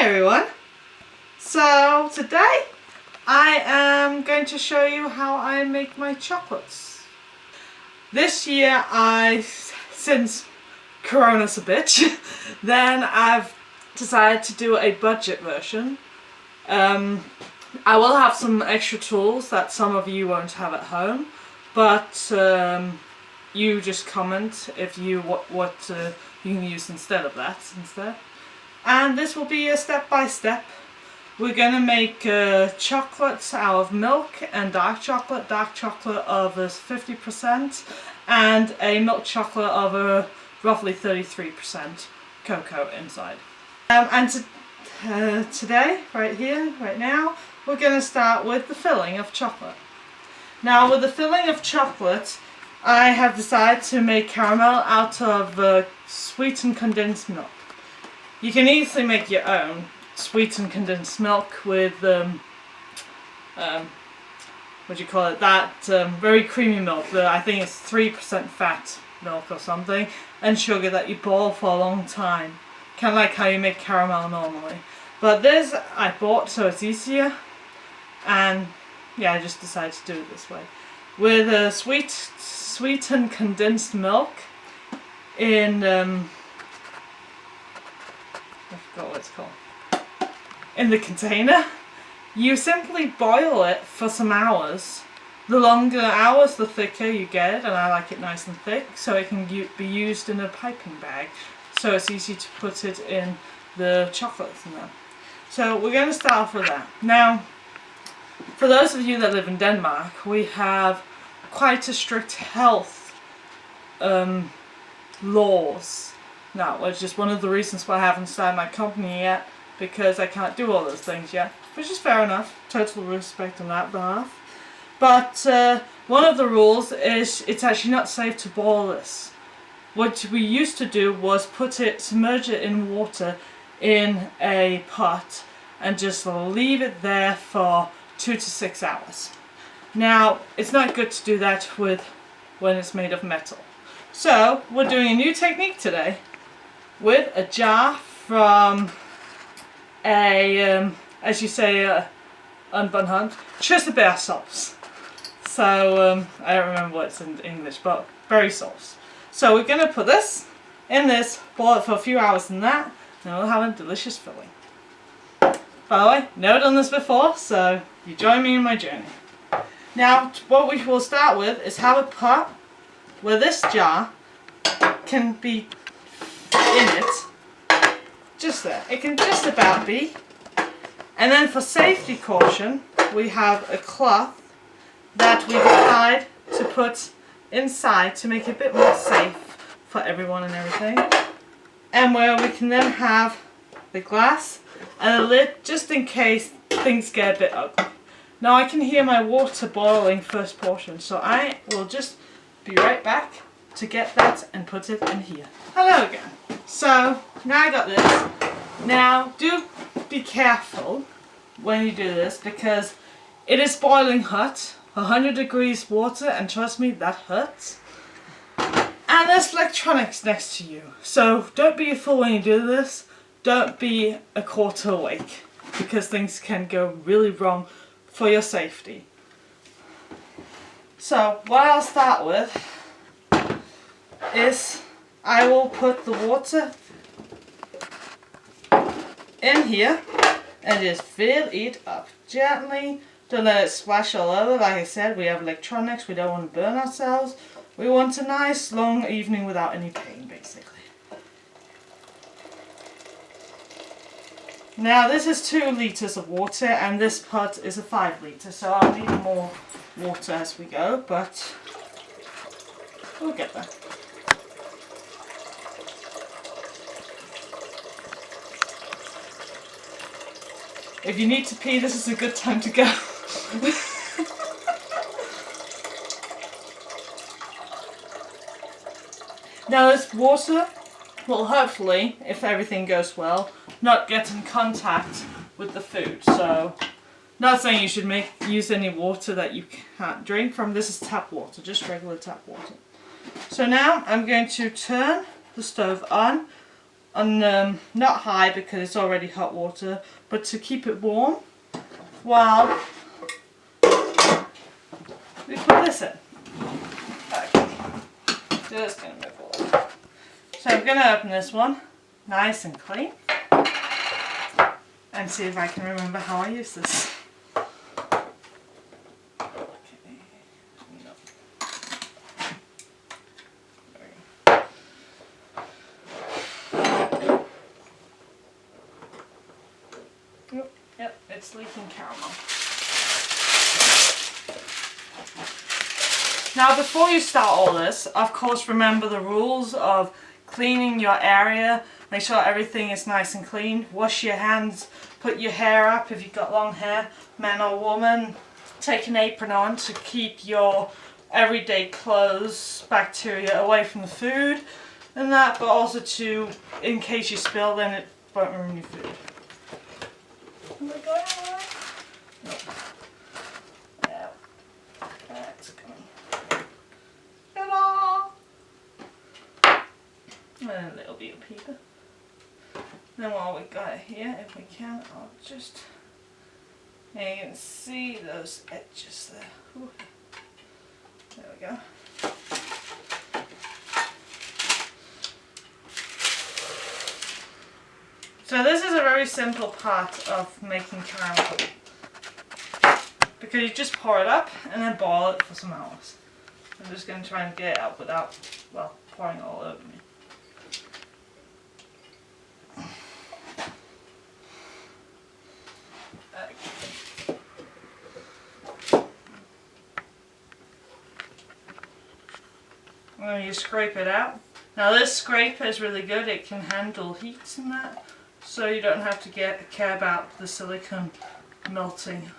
Hi everyone! So today I am going to show you how I make my chocolates. This year since Corona's a bitch, then I've decided to do a budget version. I will have some extra tools that some of you won't have at home, but you just comment if you what you can use instead of that instead. And this will be a step-by-step. We're gonna make chocolates out of milk and dark chocolate of 50% and a milk chocolate of roughly 33% cocoa inside. Today, right now, we're gonna start with the filling of chocolate. Now with the filling of chocolate, I have decided to make caramel out of sweetened condensed milk. You can easily make your own sweetened condensed milk with what do you call it? Very creamy milk. I think it's 3% fat milk or something, and sugar that you boil for a long time, kind of like how you make caramel normally. But this I bought so it's easier, and yeah, I just decided to do it this way with sweetened condensed milk in I forgot what it's called. In the container. You simply boil it for some hours. The longer hours, the thicker you get it, and I like it nice and thick, so it can be used in a piping bag. So it's easy to put it in the chocolates and that. So we're going to start off with that. Now, for those of you that live in Denmark, we have quite a strict health laws. Now, which is one of the reasons why I haven't started my company yet, because I can't do all those things yet, which is fair enough. Total respect on that behalf. But one of the rules is it's actually not safe to boil this. What we used to do was submerge it in water in a pot and just leave it there for 2 to 6 hours. Now, it's not good to do that when it's made of metal. So, we're doing a new technique today with a jar from as you say, unbunhunt, Trissebær sauce. So, I don't remember what it's in English, but berry sauce. So we're going to put this in this, boil it for a few hours in that, and we'll have a delicious filling. By the way, never done this before, so you join me in my journey. Now, what we will start with is have a pot where this jar can be in it, just there. It can just about be. And then for safety caution, we have a cloth that we decide to put inside to make it a bit more safe for everyone and everything. And where we can then have the glass and a lid just in case things get a bit ugly. Now I can hear my water boiling first portion, so I will just be right back to get that and put it in here. Hello again. So now I got this. Now do be careful when you do this because it is boiling hot, 100 degrees water, and trust me, that hurts. And there's electronics next to you, so don't be a fool when you do this. Don't be a quarter awake because things can go really wrong for your safety. So what I'll start with is I will put the water in here and just fill it up gently. Don't let it splash all over. Like I said, we have electronics, we don't want to burn ourselves. We want a nice long evening without any pain, basically. Now this is 2 liters of water and this pot is a 5 litre, so I'll need more water as we go, but we'll get there. If you need to pee, this is a good time to go. Now this water will hopefully, if everything goes well, not get in contact with the food. So, not saying you should use any water that you can't drink from. This is tap water, just regular tap water. So now I'm going to turn the stove on on not high because it's already hot water, but to keep it warm while we put this in. Okay, just gonna move forward. So I'm gonna open this one, nice and clean, and see if I can remember how I use this. Yep, it's leaking caramel. Now before you start all this, of course remember the rules of cleaning your area. Make sure everything is nice and clean. Wash your hands, put your hair up if you've got long hair, man or woman. Take an apron on to keep your everyday clothes, bacteria away from the food and that, but also to, in case you spill, then it won't ruin your food. Am I going all right? Nope. Yeah. That's coming. Ta-da! And a little bit of paper. Then while we got it here, if we can, I'll just... And you can see those edges there. Ooh. There we go. So this is a very simple part of making caramel, because you just pour it up and then boil it for some hours. I'm just going to try and get it out without, well, pouring all over me. And then you scrape it out. Now this scraper is really good, it can handle heat and that, so you don't have to care about the silicone melting,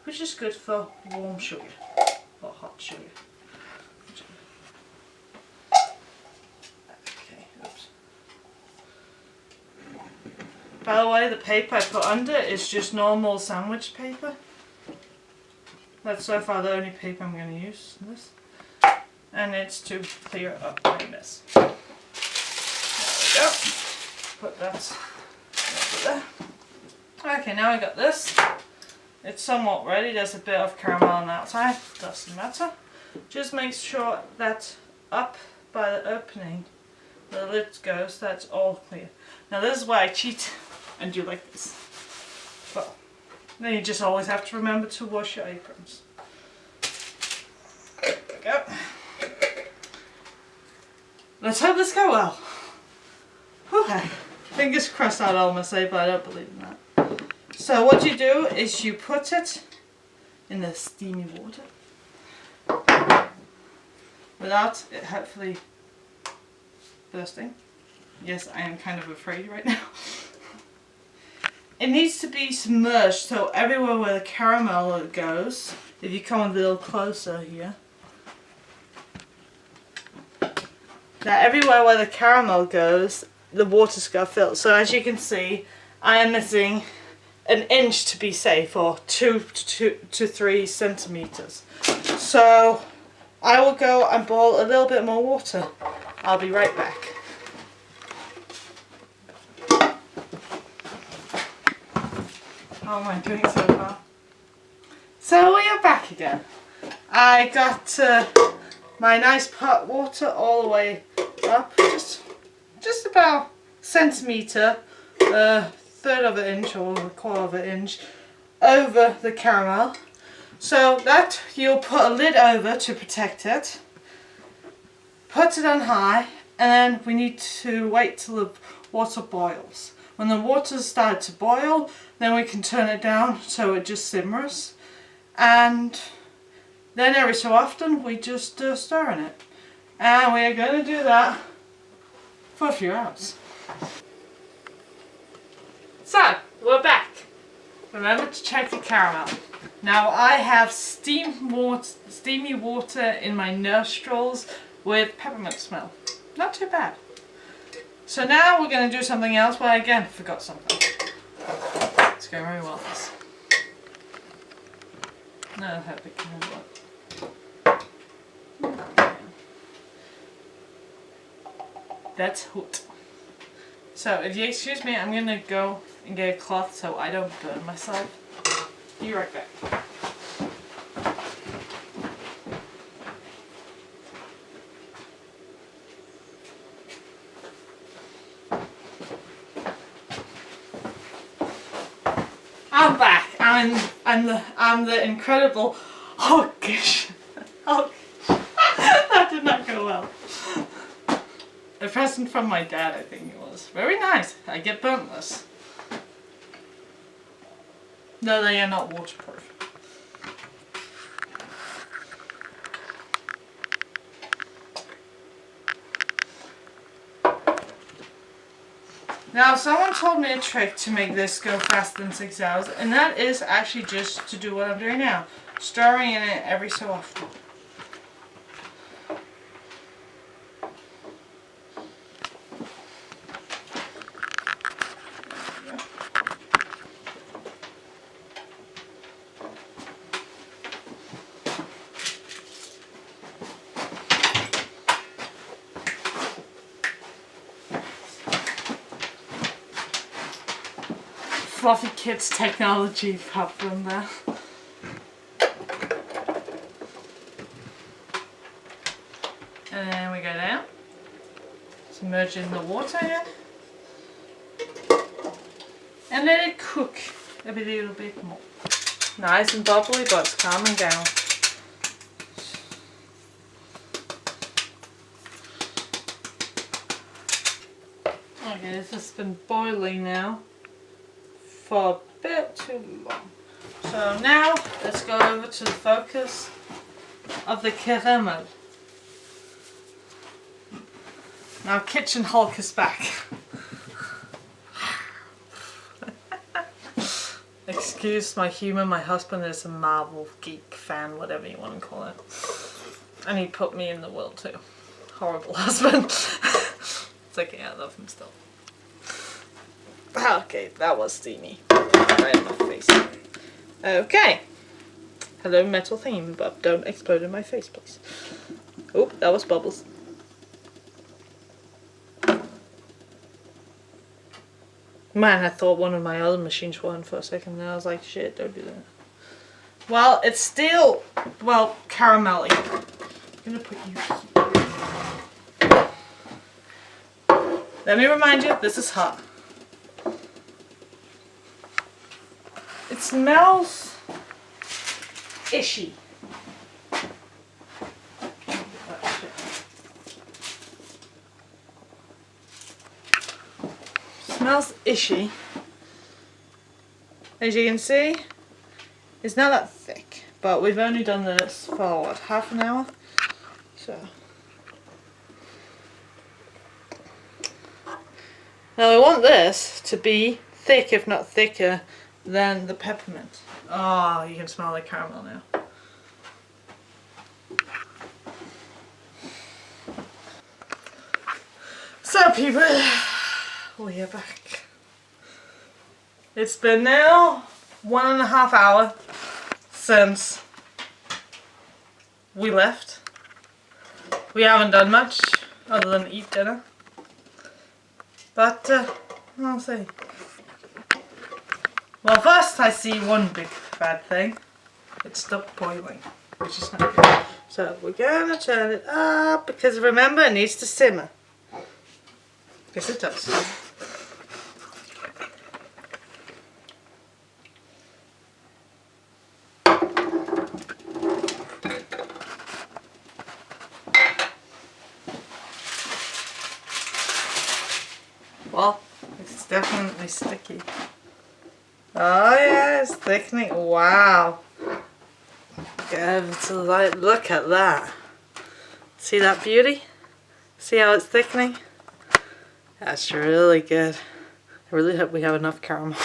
which is good for warm sugar or hot sugar. Okay, oops. By the way, the paper I put under is just normal sandwich paper. That's so far the only paper I'm going to use in this. And it's to clear up my mess. There we go. Put that over there. Okay, now I got this. It's somewhat ready. There's a bit of caramel on the outside. Doesn't matter. Just make sure that up by the opening the lid goes, that's all clear. Now this is why I cheat and do like this. But then you just always have to remember to wash your aprons. There we go. Let's hope this goes well. Okay. Fingers crossed I'd almost say, but I don't believe in that. So what you do is you put it in the steamy water without it hopefully bursting. Yes, I am kind of afraid right now. It needs to be submerged, so everywhere where the caramel goes, if you come a little closer here, that everywhere where the caramel goes, the water's got filled. So as you can see, I am missing an inch to be safe, or 2 to 3 centimeters. So I will go and boil a little bit more water. I'll be right back. How am I doing so far? So we are back again. I got my nice pot water all the way up, just about a centimetre, third of an inch or a quarter of an inch over the caramel. So that you'll put a lid over to protect it, put it on high, and then we need to wait till the water boils. When the water's started to boil, then we can turn it down so it just simmers, and then every so often we just stir in it. And we are going to do that for a few hours. So, we're back. Remember to check the caramel. Now I have steamy water in my nostrils with peppermint smell. Not too bad. So now we're going to do something else, but I again forgot something. It's going very well this. No, I hope it can work. That's hot. So if you excuse me, I'm gonna go and get a cloth so I don't burn myself. Be right back. I'm back. I'm the incredible. Oh gosh. Oh, that did not go well. A present from my dad, I think it was. Very nice. I get burntless. No, they are not waterproof. Now, someone told me a trick to make this go faster than 6 hours, and that is actually just to do what I'm doing now. Stirring in it every so often. Fluffy kids technology problem there. And then we go down, submerge in the water here, and let it cook a little bit more. Nice and bubbly, but it's calming down. Okay, this has been boiling now for a bit too long. So now let's go over to the focus of the caramel. Now Kitchen Hulk is back. Excuse my humour, my husband is a Marvel geek fan, whatever you want to call it. And he put me in the world too. Horrible husband. It's okay, I love him still. Okay, that was steamy. Right in my face. Okay. Hello, metal theme, but don't explode in my face, please. Oh, that was bubbles. Man, I thought one of my other machines won for a second, and I was like, shit, don't do that. Well, it's still, well, caramelly. I'm gonna put you here. Let me remind you, this is hot. It smells ishy. Smells ishy. As you can see, it's not that thick, but we've only done this for what, half an hour? So now we want this to be thick, if not thicker, than the peppermint. Oh, you can smell the caramel now. So people, we are back. It's been now 1.5 hours since we left. We haven't done much other than eat dinner. But, I'll see. Well, first I see one big bad thing. It stopped boiling, which is not good. So we're gonna turn it up because remember it needs to simmer. Yes, it does. Well, it's definitely sticky. Oh yeah, it's thickening. Wow. Give it a light look at that. See that beauty? See how it's thickening? That's really good. I really hope we have enough caramel.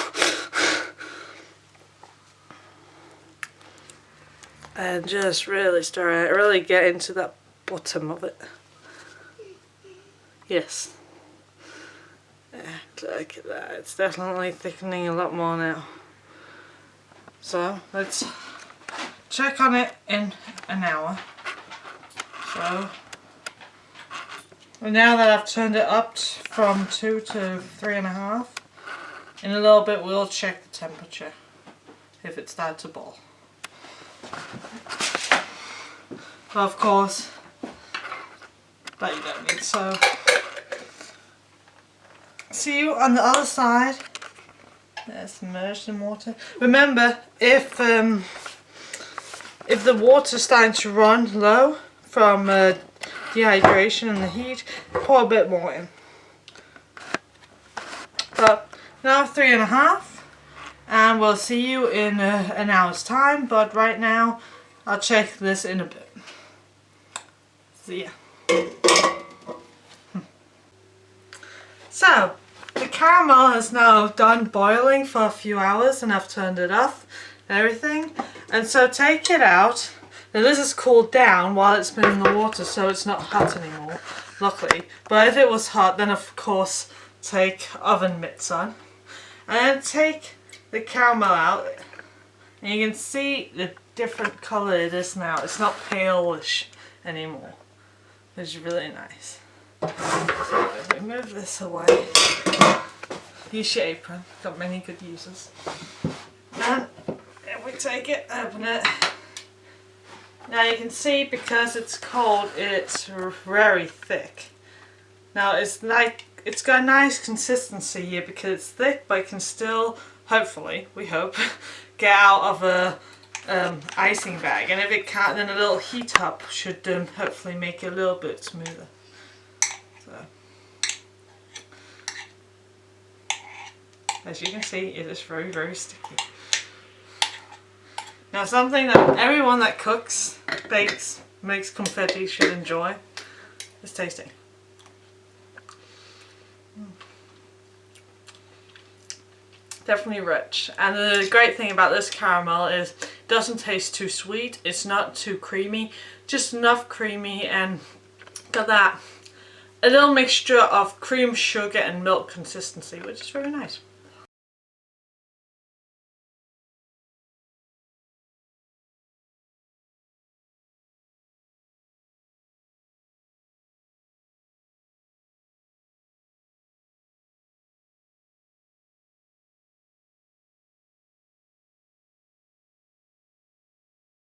And just really stir it, really get into that bottom of it. Yes. Look at that, it's definitely thickening a lot more now. So let's check on it in an hour. So And now that I've turned it up from 2 to 3.5, in a little bit we'll check the temperature if it starts to boil. But of course, that you don't need. So, see you on the other side. They're submerged in water. Remember, if the water's starting to run low from dehydration and the heat, pour a bit more in. But now 3.5, and we'll see you in an hour's time. But right now, I'll check this in a bit. See ya. So, the caramel is now done boiling for a few hours, and I've turned it off and everything. And so take it out. Now this is cooled down while it's been in the water, so it's not hot anymore, luckily. But if it was hot, then of course take oven mitts on. And then take the caramel out, and you can see the different colour it is now. It's not palish anymore, which is really nice. So let me move this away. Use your apron, got many good uses. And if we take it, open it. Now you can see, because it's cold, it's very thick. Now it's got a nice consistency here because it's thick, but it can still, hopefully, we hope, get out of a icing bag. And if it can't, then a little heat up should hopefully make it a little bit smoother. So, as you can see, it is very, very sticky. Now something that everyone that cooks, bakes, makes confetti should enjoy is tasting. Definitely rich. And the great thing about this caramel is it doesn't taste too sweet, it's not too creamy, just enough creamy, and got that a little mixture of cream, sugar and milk consistency, which is very nice.